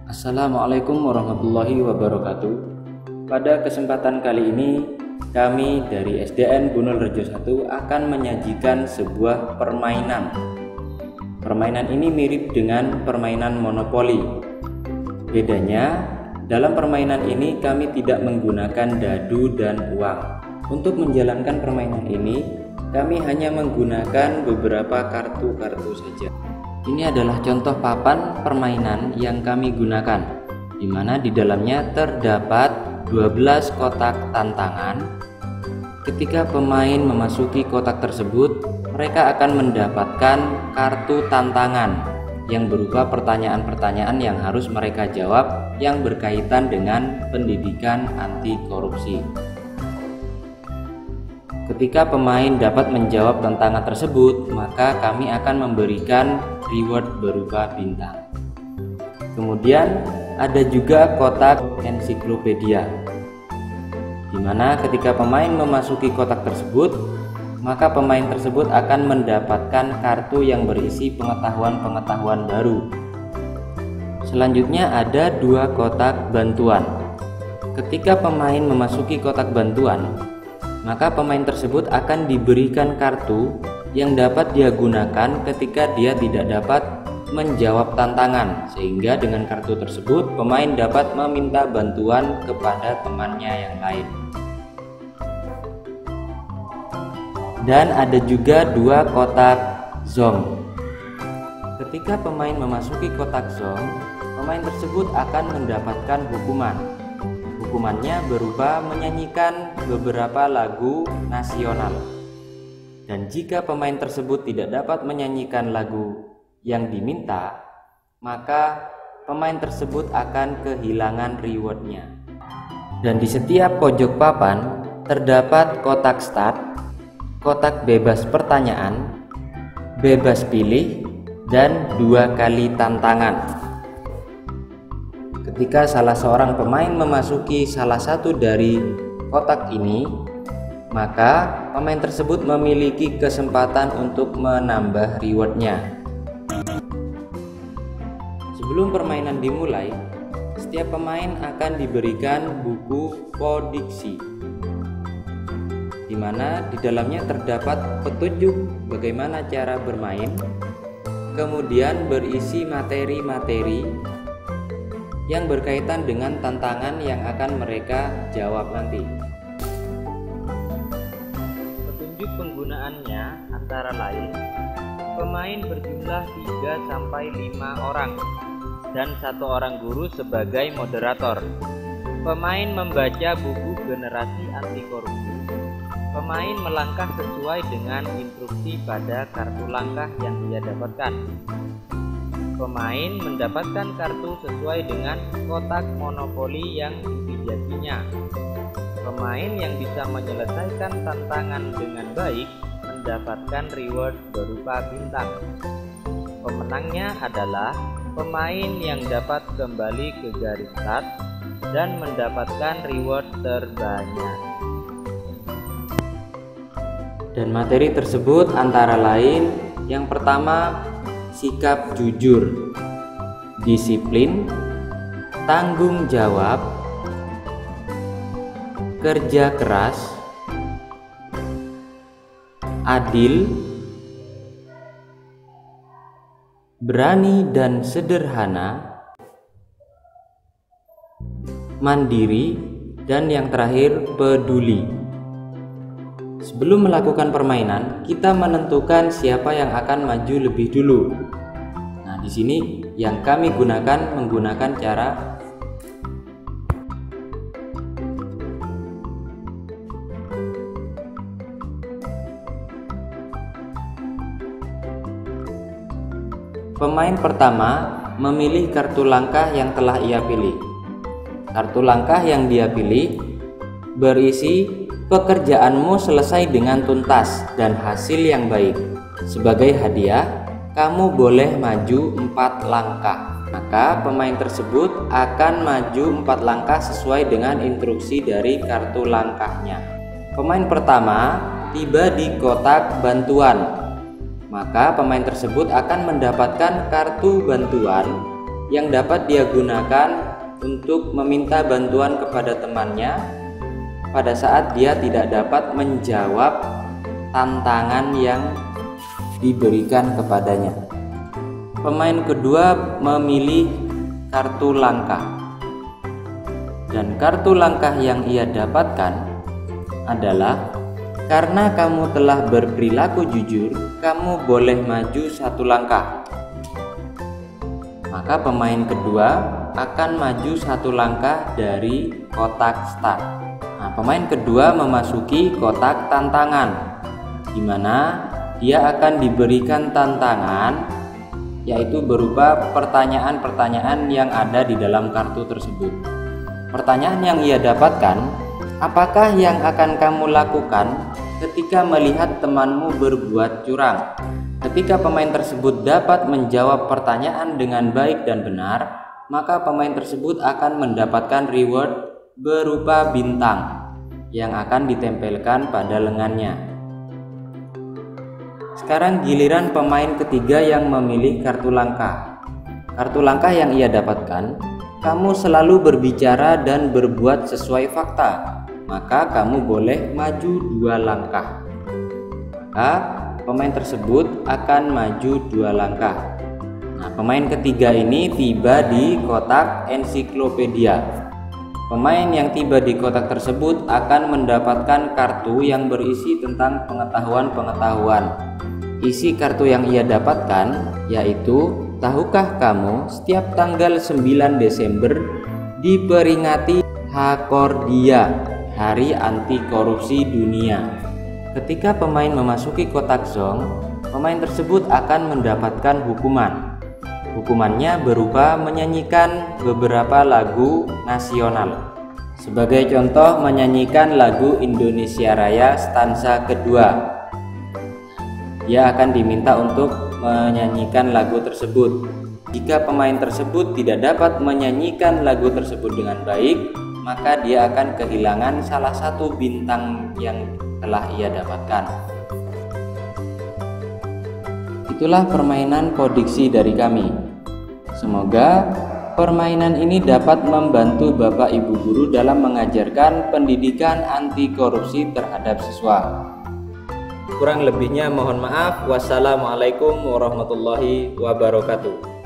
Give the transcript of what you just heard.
Assalamualaikum warahmatullahi wabarakatuh. Pada kesempatan kali ini, kami dari SDN Bunul Rejo 1 akan menyajikan sebuah permainan. Permainan ini mirip dengan permainan monopoli. Bedanya, dalam permainan ini kami tidak menggunakan dadu dan uang. Untuk menjalankan permainan ini, kami hanya menggunakan beberapa kartu-kartu saja. Ini adalah contoh papan permainan yang kami gunakan, di mana di dalamnya terdapat 12 kotak tantangan. Ketika pemain memasuki kotak tersebut, mereka akan mendapatkan kartu tantangan yang berupa pertanyaan-pertanyaan yang harus mereka jawab yang berkaitan dengan pendidikan anti korupsi. Ketika pemain dapat menjawab tantangan tersebut, maka kami akan memberikan reward berupa bintang. Kemudian ada juga kotak ensiklopedia, di mana ketika pemain memasuki kotak tersebut, maka pemain tersebut akan mendapatkan kartu yang berisi pengetahuan-pengetahuan baru. Selanjutnya ada dua kotak bantuan. Ketika pemain memasuki kotak bantuan, maka pemain tersebut akan diberikan kartu yang dapat dia gunakan ketika dia tidak dapat menjawab tantangan, sehingga dengan kartu tersebut pemain dapat meminta bantuan kepada temannya yang lain. Dan ada juga dua kotak zong. Ketika pemain memasuki kotak zong, pemain tersebut akan mendapatkan hukuman. Hukumannya berupa menyanyikan beberapa lagu nasional. Dan jika pemain tersebut tidak dapat menyanyikan lagu yang diminta, maka pemain tersebut akan kehilangan rewardnya. Dan di setiap pojok papan terdapat kotak start, kotak bebas pertanyaan, bebas pilih, dan 2 kali tantangan. Ketika salah seorang pemain memasuki salah satu dari kotak ini, maka pemain tersebut memiliki kesempatan untuk menambah rewardnya. Sebelum permainan dimulai, setiap pemain akan diberikan buku kodiksi, di mana di dalamnya terdapat petunjuk bagaimana cara bermain, kemudian berisi materi-materi yang berkaitan dengan tantangan yang akan mereka jawab nanti. Petunjuk penggunaannya antara lain, pemain berjumlah 3-5 orang dan 1 orang guru sebagai moderator. Pemain membaca buku generasi anti korupsi. Pemain melangkah sesuai dengan instruksi pada kartu langkah yang dia dapatkan. Pemain mendapatkan kartu sesuai dengan kotak monopoli yang dimilikinya. Pemain yang bisa menyelesaikan tantangan dengan baik mendapatkan reward berupa bintang. Pemenangnya adalah pemain yang dapat kembali ke garis start dan mendapatkan reward terbanyak. Dan materi tersebut antara lain, yang pertama, sikap jujur, disiplin, tanggung jawab, kerja keras, adil, berani dan sederhana, mandiri, dan yang terakhir peduli. Sebelum melakukan permainan, kita menentukan siapa yang akan maju lebih dulu. Nah, di sini yang kami gunakan menggunakan cara pemain pertama memilih kartu langkah yang telah ia pilih. Kartu langkah yang dia pilih berisi pekerjaanmu selesai dengan tuntas dan hasil yang baik. Sebagai hadiah, kamu boleh maju 4 langkah. Maka pemain tersebut akan maju 4 langkah sesuai dengan instruksi dari kartu langkahnya. Pemain pertama tiba di kotak bantuan. Maka pemain tersebut akan mendapatkan kartu bantuan yang dapat dia gunakan untuk meminta bantuan kepada temannya pada saat dia tidak dapat menjawab tantangan yang diberikan kepadanya. Pemain kedua memilih kartu langkah, dan kartu langkah yang ia dapatkan adalah: karena kamu telah berperilaku jujur, kamu boleh maju 1 langkah. Maka pemain kedua akan maju 1 langkah dari kotak start. Nah, pemain kedua memasuki kotak tantangan, di mana dia akan diberikan tantangan, yaitu berupa pertanyaan-pertanyaan yang ada di dalam kartu tersebut. Pertanyaan yang ia dapatkan: apakah yang akan kamu lakukan ketika melihat temanmu berbuat curang? Ketika pemain tersebut dapat menjawab pertanyaan dengan baik dan benar, maka pemain tersebut akan mendapatkan reward berupa bintang yang akan ditempelkan pada lengannya. Sekarang giliran pemain ketiga yang memilih kartu langkah. Kartu langkah yang ia dapatkan: kamu selalu berbicara dan berbuat sesuai fakta, maka kamu boleh maju 2 langkah. Maka pemain tersebut akan maju 2 langkah. Nah, pemain ketiga ini tiba di kotak ensiklopedia. Pemain yang tiba di kotak tersebut akan mendapatkan kartu yang berisi tentang pengetahuan-pengetahuan. Isi kartu yang ia dapatkan yaitu: tahukah kamu setiap tanggal 9 Desember diperingati Hakordia, Hari Anti Korupsi Dunia. Ketika pemain memasuki kotak zong, pemain tersebut akan mendapatkan hukuman. Hukumannya berupa menyanyikan beberapa lagu nasional. Sebagai contoh, menyanyikan lagu Indonesia Raya stansa kedua. Dia akan diminta untuk menyanyikan lagu tersebut. Jika pemain tersebut tidak dapat menyanyikan lagu tersebut dengan baik, maka dia akan kehilangan salah satu bintang yang telah ia dapatkan. Itulah permainan kodiksi dari kami. Semoga permainan ini dapat membantu Bapak Ibu guru dalam mengajarkan pendidikan anti korupsi terhadap siswa. Kurang lebihnya mohon maaf. Wassalamualaikum warahmatullahi wabarakatuh.